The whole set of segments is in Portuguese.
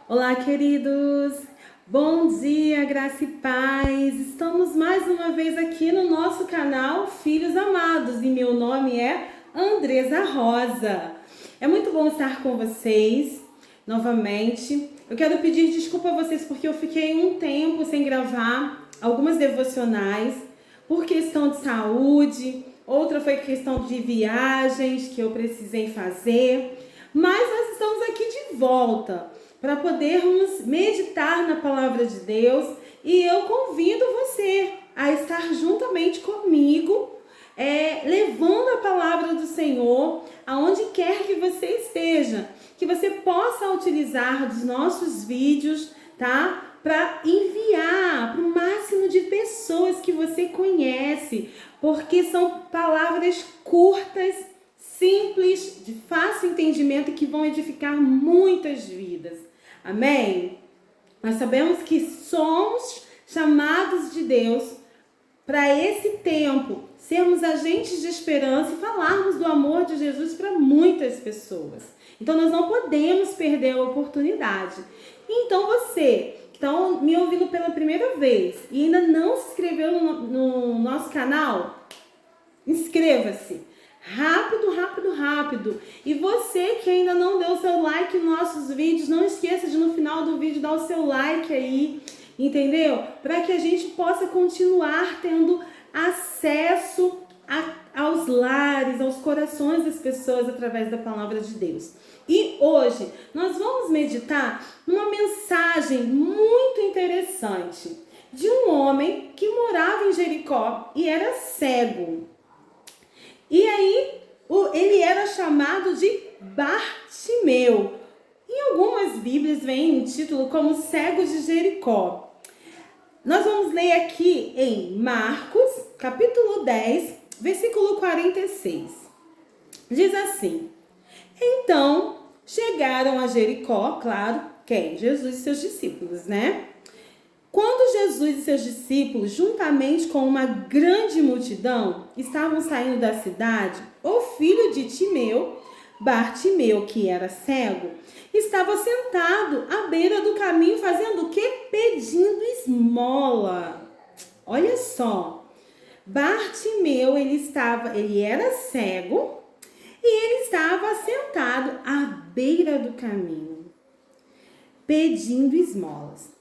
Olá, queridos! Bom dia, graça e paz! Estamos mais uma vez aqui no nosso canal Filhos Amados e meu nome é Andresa Rosa. É muito bom estar com vocês novamente. Eu quero pedir desculpa a vocês porque eu fiquei um tempo sem gravar algumas devocionais por questão de saúde, outra foi questão de viagens que eu precisei fazer, mas nós estamos aqui de volta para podermos meditar na palavra de Deus e eu convido você a estar juntamente comigo, levando a palavra do Senhor aonde quer que você esteja, que você possa utilizar dos nossos vídeos, tá? Para enviar para o máximo de pessoas que você conhece, porque são palavras curtas, simples, de fácil entendimento e que vão edificar muitas vidas. Amém? Nós sabemos que somos chamados de Deus para esse tempo, sermos agentes de esperança e falarmos do amor de Jesus para muitas pessoas. Então nós não podemos perder a oportunidade. Então você que está me ouvindo pela primeira vez e ainda não se inscreveu no nosso canal, inscreva-se. Rápido, rápido, rápido. E você que ainda não deu seu like nos nossos vídeos, não esqueça de no final do vídeo dar o seu like aí, entendeu? Para que a gente possa continuar tendo acesso aos lares, aos corações das pessoas através da palavra de Deus. E hoje nós vamos meditar numa mensagem muito interessante de um homem que morava em Jericó e era cego. E aí, ele era chamado de Bartimeu. Em algumas Bíblias vem um título como Cego de Jericó. Nós vamos ler aqui em Marcos, capítulo 10, versículo 46. Diz assim: Então, chegaram a Jericó, claro, quem? Jesus e seus discípulos, né? Quando Jesus e seus discípulos, juntamente com uma grande multidão, estavam saindo da cidade, o filho de Timeu, Bartimeu, que era cego, estava sentado à beira do caminho fazendo o quê? Pedindo esmola. Olha só, Bartimeu, ele era cego e ele estava sentado à beira do caminho, pedindo esmolas.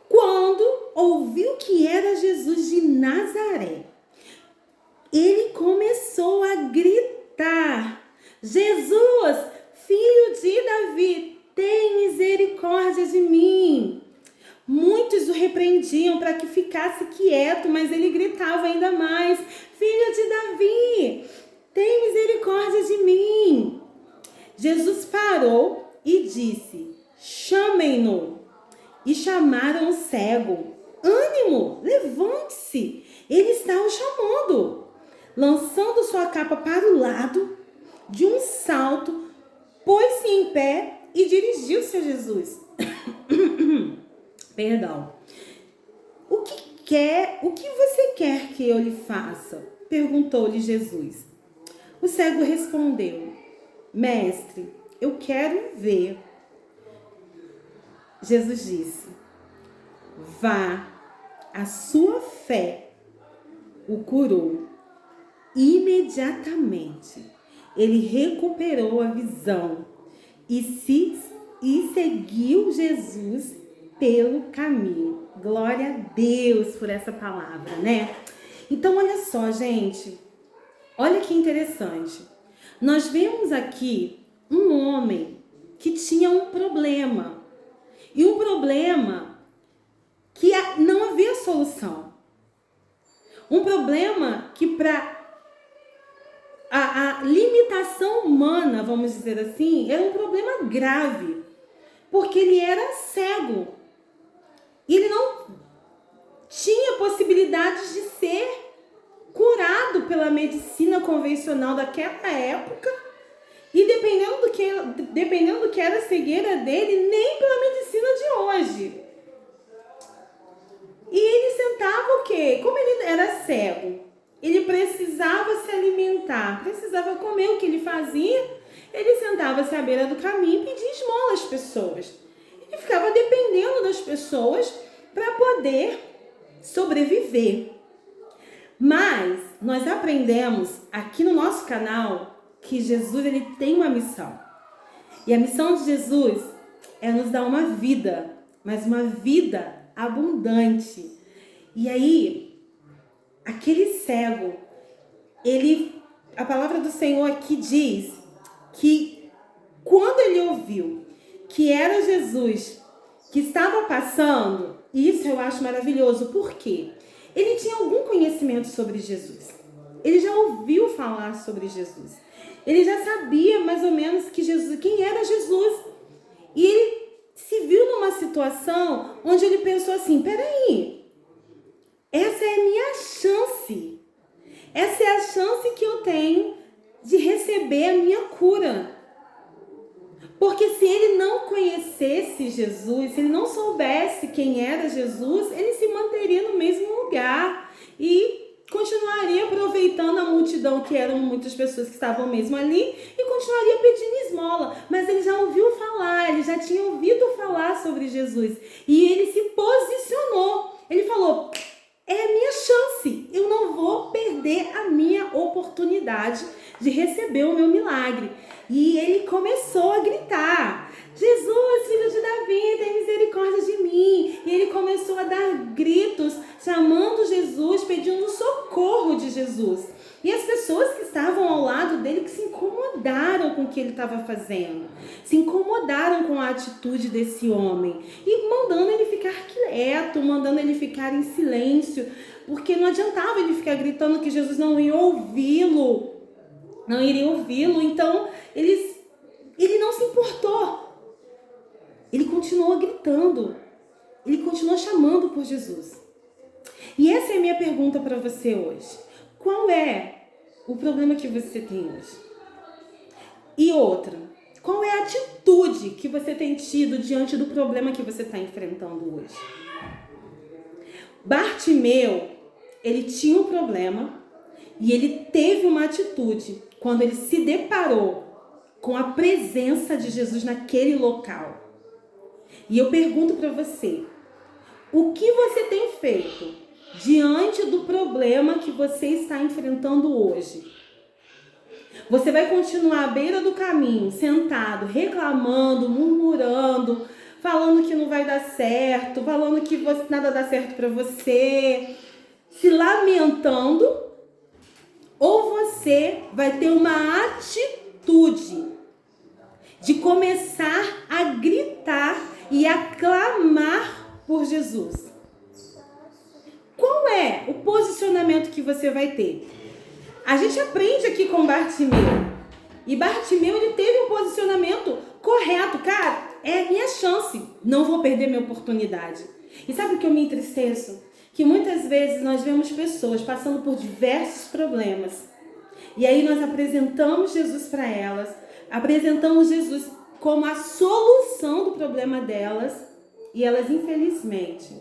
Quando ouviu que era Jesus de Nazaré, ele começou a gritar: Jesus, filho de Davi, tem misericórdia de mim. Muitos o repreendiam para que ficasse quieto, mas ele gritava ainda mais: Filho de Davi, tem misericórdia de mim. Jesus parou e disse: Chamem-no. E chamaram o cego. Ânimo, levante-se, ele está o chamando. Lançando sua capa para o lado, de um salto, pôs-se em pé e dirigiu-se a Jesus. Perdão. O que você quer que eu lhe faça? Perguntou-lhe Jesus. O cego respondeu: Mestre, eu quero ver. Jesus disse: Vá, a sua fé o curou. Imediatamente ele recuperou a visão e seguiu Jesus pelo caminho. Glória a Deus por essa palavra, né? Então olha só, gente, olha que interessante. Nós vemos aqui um homem que tinha um problema. E um problema que não havia solução. Um problema que para a limitação humana, vamos dizer assim, era um problema grave. Porque ele era cego. E ele não tinha possibilidade de ser curado pela medicina convencional daquela época. E dependendo do que era a cegueira dele, nem pela medicina de hoje. E ele sentava o quê? Como ele era cego, ele precisava se alimentar, precisava comer. O que ele fazia? Ele sentava-se à beira do caminho e pedia esmola às pessoas. dependendo das pessoas para poder sobreviver. Mas nós aprendemos aqui no nosso canal que Jesus ele tem uma missão. E a missão de Jesus é nos dar uma vida, mas uma vida abundante. E aí, aquele cego, a palavra do Senhor aqui diz que quando ele ouviu que era Jesus que estava passando, isso eu acho maravilhoso, por quê? Ele tinha algum conhecimento sobre Jesus. Ele já ouviu falar sobre Jesus. Ele já sabia mais ou menos quem era Jesus. E ele se viu numa situação onde ele pensou assim, peraí, essa é a minha chance. Essa é a chance que eu tenho de receber a minha cura. Porque se ele não conhecesse Jesus, se ele não soubesse quem era Jesus, ele se manteria no mesmo lugar e continuaria aproveitando a multidão, que eram muitas pessoas que estavam mesmo ali, e continuaria pedindo esmola. Mas ele já ouviu falar, ele já tinha ouvido falar sobre Jesus. E ele se posicionou. Ele falou, é a minha chance, eu não vou perder a minha oportunidade de receber o meu milagre. E ele começou a gritar, Jesus, filho de Davi, tem misericórdia de mim. E ele começou a dar gritos, chamando Jesus, pedindo socorro de Jesus. E as pessoas que estavam ao lado dele que se incomodaram com o que ele estava fazendo. Se incomodaram com a atitude desse homem. E mandando ele ficar quieto, mandando ele ficar em silêncio. Porque não adiantava ele ficar gritando que Jesus não ia ouvi-lo. Não iria ouvi-lo. Então, ele não se importou. Ele continuou gritando. Ele continuou chamando por Jesus. E essa é a minha pergunta para você hoje. Qual é o problema que você tem hoje? E outra, qual é a atitude que você tem tido diante do problema que você está enfrentando hoje? Bartimeu, ele tinha um problema e ele teve uma atitude quando ele se deparou com a presença de Jesus naquele local. E eu pergunto para você, o que você tem feito diante do problema que você está enfrentando hoje? Você vai continuar à beira do caminho, sentado, reclamando, murmurando, falando que não vai dar certo, falando que nada dá certo para você, se lamentando? Ou você vai ter uma atitude de começar a gritar e a clamar por Jesus? Qual é o posicionamento que você vai ter? A gente aprende aqui com Bartimeu. E Bartimeu, ele teve um posicionamento correto. Cara, é a minha chance. Não vou perder minha oportunidade. E sabe o que eu me entristeço? Que muitas vezes nós vemos pessoas passando por diversos problemas. E aí nós apresentamos Jesus para elas. Apresentamos Jesus como a solução do problema delas. E elas, infelizmente,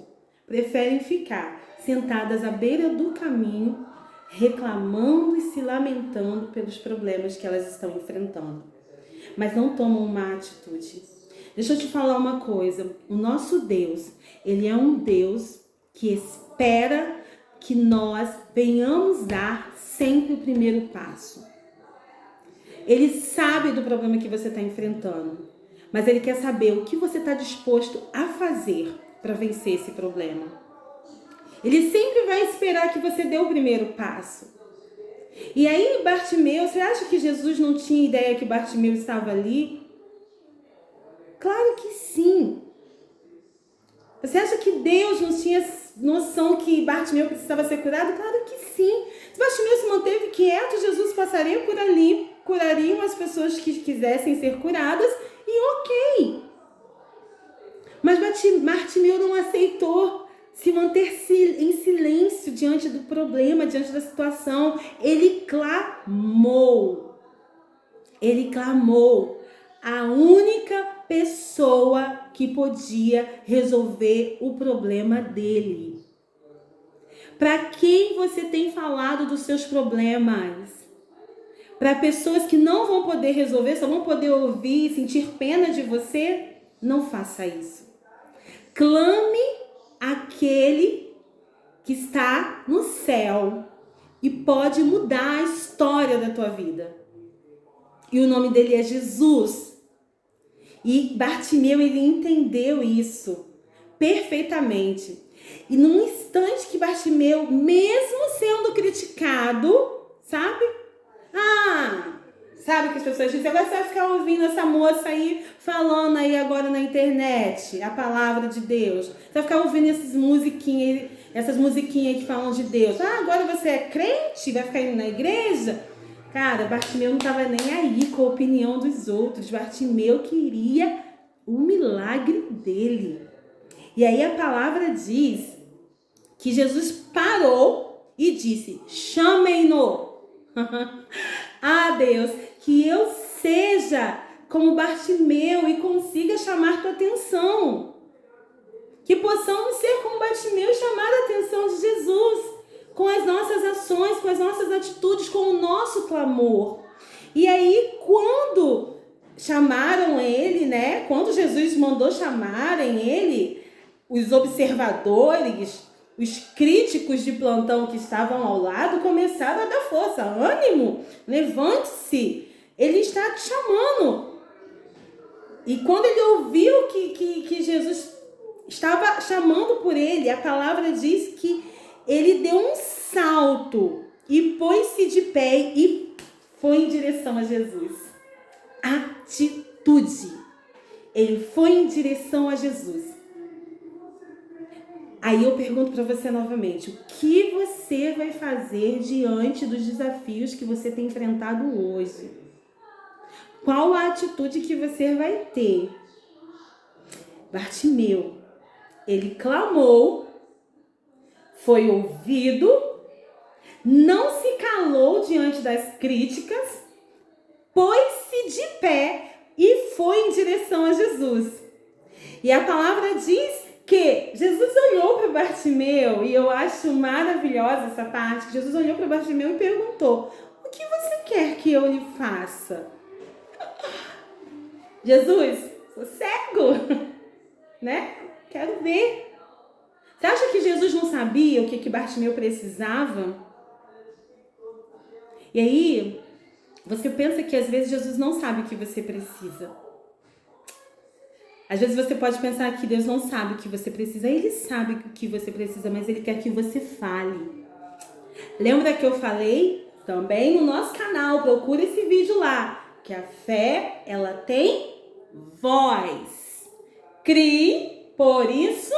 preferem ficar sentadas à beira do caminho, reclamando e se lamentando pelos problemas que elas estão enfrentando. Mas não tomam uma atitude. Deixa eu te falar uma coisa. O nosso Deus, ele é um Deus que espera que nós venhamos dar sempre o primeiro passo. Ele sabe do problema que você está enfrentando, mas ele quer saber o que você está disposto a fazer para vencer esse problema. Ele sempre vai esperar que você dê o primeiro passo. E aí, Bartimeu, você acha que Jesus não tinha ideia que Bartimeu estava ali? Claro que sim. Você acha que Deus não tinha noção que Bartimeu precisava ser curado? Claro que sim. Se Bartimeu se manteve quieto, Jesus passaria por ali, curariam as pessoas que quisessem ser curadas e ok. Mas Bartimeu não aceitou se manter em silêncio diante do problema, diante da situação. Ele clamou. Ele clamou. A única pessoa que podia resolver o problema dele. Para quem você tem falado dos seus problemas? Para pessoas que não vão poder resolver, só vão poder ouvir e sentir pena de você? Não faça isso. clame aquele que está no céu e pode mudar a história da tua vida. E o nome dele é Jesus. E Bartimeu, ele entendeu isso perfeitamente. E num instante que Bartimeu, mesmo sendo criticado, sabe? Sabe o que as pessoas dizem? Agora você vai ficar ouvindo essa moça aí falando aí agora na internet a palavra de Deus. Você vai ficar ouvindo essas musiquinhas que falam de Deus. Agora você é crente? Vai ficar indo na igreja? Cara, Bartimeu não estava nem aí com a opinião dos outros. Bartimeu queria o milagre dele. E aí a palavra diz que Jesus parou e disse: chamem-no. Deus, que eu seja como Bartimeu e consiga chamar tua atenção. Que possamos ser como Bartimeu e chamar a atenção de Jesus com as nossas ações, com as nossas atitudes, com o nosso clamor. E aí, quando chamaram ele, né? Quando Jesus mandou chamarem ele, os observadores, os críticos de plantão que estavam ao lado começaram a dar força, ânimo, levante-se, ele está te chamando. E quando ele ouviu que Jesus estava chamando por ele, a palavra diz que ele deu um salto e pôs-se de pé e foi em direção a Jesus. Atitude. Ele foi em direção a Jesus. Aí eu pergunto para você novamente, o que você vai fazer diante dos desafios que você tem enfrentado hoje? Qual a atitude que você vai ter? Bartimeu, ele clamou, foi ouvido, não se calou diante das críticas, pôs-se de pé e foi em direção a Jesus. E a palavra diz que Jesus olhou para Bartimeu, e eu acho maravilhosa essa parte, que Jesus olhou para Bartimeu e perguntou: o que você quer que eu lhe faça? Jesus, sou cego, né? Quero ver. Você acha que Jesus não sabia o que Bartimeu precisava? E aí, você pensa que às vezes Jesus não sabe o que você precisa. Às vezes você pode pensar que Deus não sabe o que você precisa. Ele sabe o que você precisa, mas Ele quer que você fale. Lembra que eu falei também no nosso canal? Procura esse vídeo lá. Que a fé, ela tem voz. Crie, por isso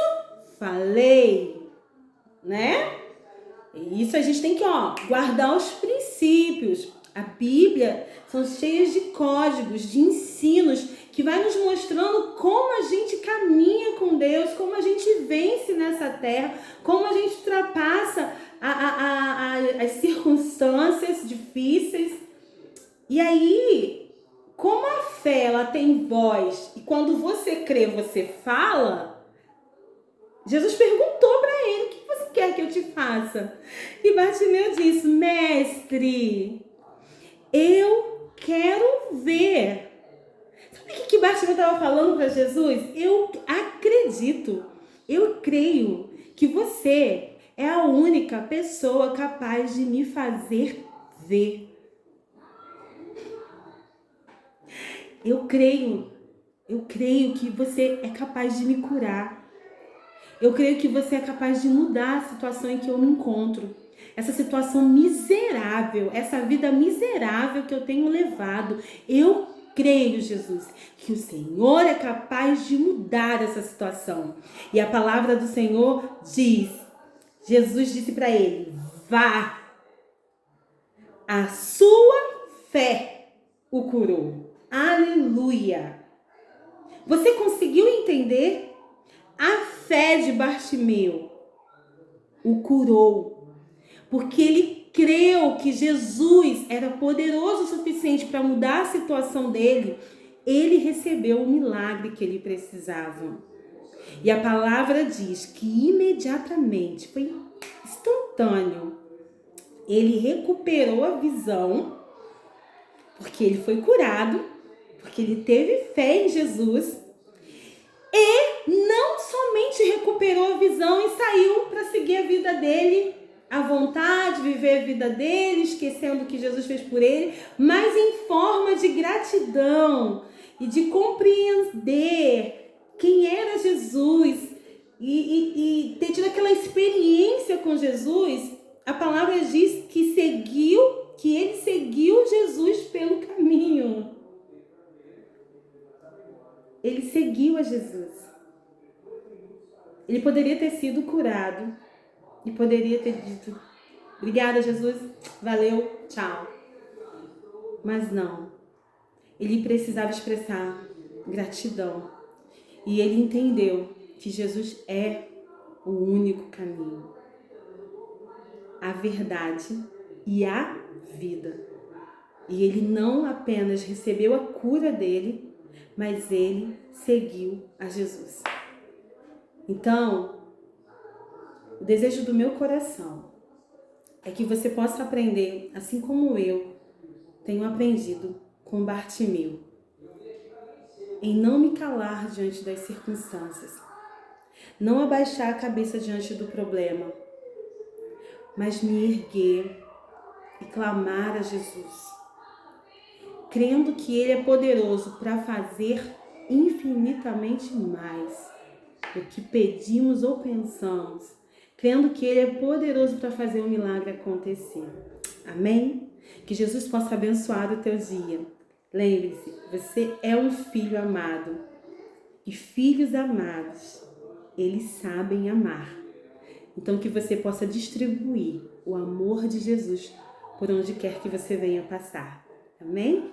falei. Né? E isso a gente tem que guardar os princípios. A Bíblia são cheias de códigos, de ensinos que vai nos mostrando como a gente caminha com Deus, como a gente vence nessa terra, como a gente ultrapassa as circunstâncias difíceis. E aí, como a fé ela tem voz e quando você crê, você fala, Jesus perguntou para ele: o que você quer que eu te faça? E Bartimeu disse: mestre, eu quero ver. Sabe o que Bartimeu estava falando para Jesus? Eu acredito, eu creio que você é a única pessoa capaz de me fazer ver. Eu creio que você é capaz de me curar. Eu creio que você é capaz de mudar a situação em que eu me encontro. Essa situação miserável, essa vida miserável que eu tenho levado. Eu creio, Jesus, que o Senhor é capaz de mudar essa situação. E a palavra do Senhor diz, Jesus disse para ele: vá, a sua fé o curou. Aleluia! Você conseguiu entender? A fé de Bartimeu o curou, porque ele creu que Jesus era poderoso o suficiente para mudar a situação dele. Ele recebeu o milagre que ele precisava. E a palavra diz que imediatamente, foi instantâneo, ele recuperou a visão, porque ele foi curado, porque ele teve fé em Jesus. E não somente finalmente recuperou a visão e saiu para seguir a vida dele, à vontade, viver a vida dele, esquecendo o que Jesus fez por ele, mas em forma de gratidão e de compreender quem era Jesus e ter tido aquela experiência com Jesus. A palavra diz que ele seguiu Jesus pelo caminho. Ele seguiu a Jesus. Ele poderia ter sido curado e poderia ter dito: obrigada, Jesus, valeu, tchau. Mas não. Ele precisava expressar gratidão. E ele entendeu que Jesus é o único caminho, a verdade e a vida. E ele não apenas recebeu a cura dele, mas ele seguiu a Jesus. Então, o desejo do meu coração é que você possa aprender, assim como eu tenho aprendido com Bartimeu, em não me calar diante das circunstâncias, não abaixar a cabeça diante do problema, mas me erguer e clamar a Jesus, crendo que Ele é poderoso para fazer infinitamente mais do que pedimos ou pensamos, crendo que Ele é poderoso para fazer o milagre acontecer. Amém? Que Jesus possa abençoar o teu dia. Lembre-se, você é um filho amado. E filhos amados, eles sabem amar. Então que você possa distribuir o amor de Jesus por onde quer que você venha passar. Amém?